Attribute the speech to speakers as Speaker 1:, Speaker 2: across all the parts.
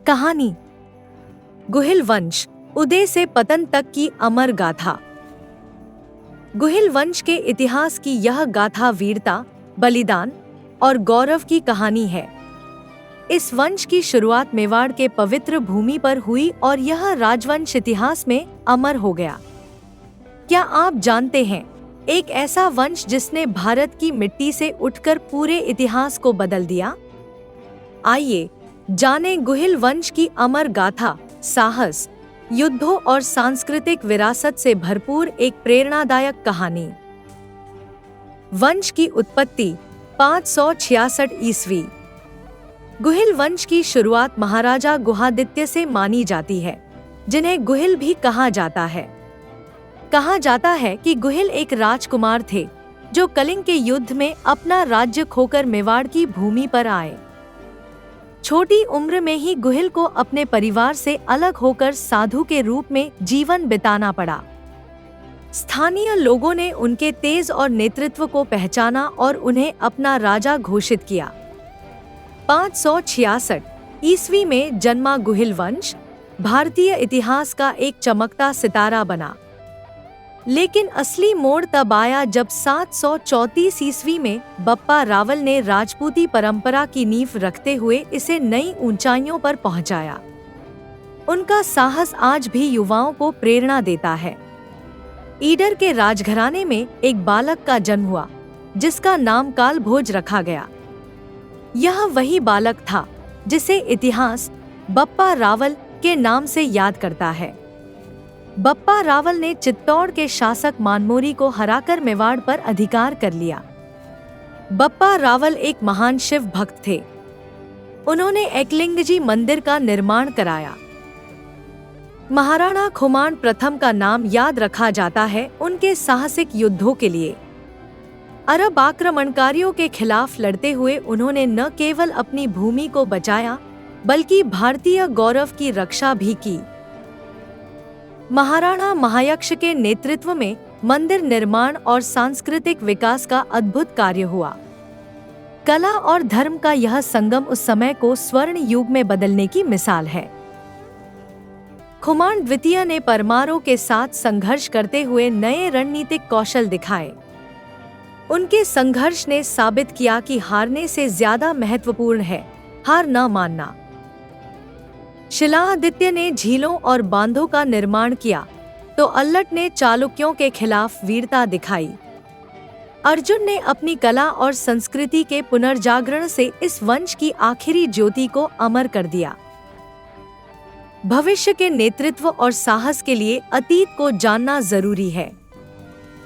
Speaker 1: कहानी गुहिल वंश, उदय से पतन तक की अमर गाथा। गुहिल वंश के इतिहास की यह गाथा वीरता, बलिदान और गौरव की कहानी है। इस वंश की शुरुआत मेवाड़ के पवित्र भूमि पर हुई और यह राजवंश इतिहास में अमर हो गया। क्या आप जानते हैं, एक ऐसा वंश जिसने भारत की मिट्टी से उठकर पूरे इतिहास को बदल दिया? आइए जानें गुहिल वंश की अमर गाथा, साहस, युद्धों और सांस्कृतिक विरासत से भरपूर एक प्रेरणादायक कहानी। वंश की उत्पत्ति 566 ईस्वी। गुहिल वंश की शुरुआत महाराजा गुहादित्य से मानी जाती है, जिन्हें गुहिल भी कहा जाता है। कहा जाता है कि गुहिल एक राजकुमार थे जो कलिंग के युद्ध में अपना राज्य खोकर मेवाड़ की भूमि पर आए। छोटी उम्र में ही गुहिल को अपने परिवार से अलग होकर साधु के रूप में जीवन बिताना पड़ा। स्थानीय लोगों ने उनके तेज और नेतृत्व को पहचाना और उन्हें अपना राजा घोषित किया। 566 ईस्वी में जन्मा गुहिल वंश भारतीय इतिहास का एक चमकता सितारा बना। लेकिन असली मोड़ तब आया जब 734 ईस्वी में बप्पा रावल ने राजपूती परंपरा की नींव रखते हुए इसे नई ऊंचाइयों पर पहुंचाया। उनका साहस आज भी युवाओं को प्रेरणा देता है। ईडर के राजघराने में एक बालक का जन्म हुआ, जिसका नाम कालभोज रखा गया। यह वही बालक था जिसे इतिहास बप्पा रावल के नाम से याद करता है। बप्पा रावल ने चित्तौड़ के शासक मानमोरी को हराकर मेवाड़ पर अधिकार कर लिया। बप्पा रावल एक महान शिव भक्त थे। उन्होंने एकलिंगजी मंदिर का निर्माण कराया। महाराणा खुमान प्रथम का नाम याद रखा जाता है उनके साहसिक युद्धों के लिए। अरब आक्रमणकारियों के खिलाफ लड़ते हुए उन्होंने न केवल अपनी भूमि को बचाया, बल्कि भारतीय गौरव की रक्षा भी की। महाराणा महायक्ष के नेतृत्व में मंदिर निर्माण और सांस्कृतिक विकास का अद्भुत कार्य हुआ। कला और धर्म का यह संगम उस समय को स्वर्ण युग में बदलने की मिसाल है। खुमान द्वितीय ने परमारों के साथ संघर्ष करते हुए नए रणनीतिक कौशल दिखाए। उनके संघर्ष ने साबित किया कि हारने से ज्यादा महत्वपूर्ण है हार न मानना। शिलादित्य ने झीलों और बांधों का निर्माण किया, तो अल्लट ने चालुक्यों के खिलाफ वीरता दिखाई। अर्जुन ने अपनी कला और संस्कृति के पुनर्जागरण से इस वंश की आखिरी ज्योति को अमर कर दिया। भविष्य के नेतृत्व और साहस के लिए अतीत को जानना जरूरी है।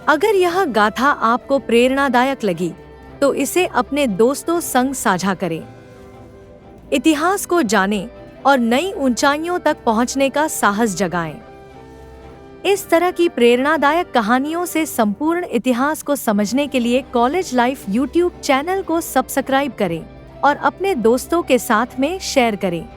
Speaker 1: अगर यह गाथा आपको प्रेरणादायक लगी, तो इसे अपने दोस्तों संग साझा करें। इतिहास को जानें और नई ऊंचाइयों तक पहुंचने का साहस जगाएं। इस तरह की प्रेरणादायक कहानियों से संपूर्ण इतिहास को समझने के लिए कॉलेज लाइफ यूट्यूब चैनल को सब्सक्राइब करें और अपने दोस्तों के साथ में शेयर करें।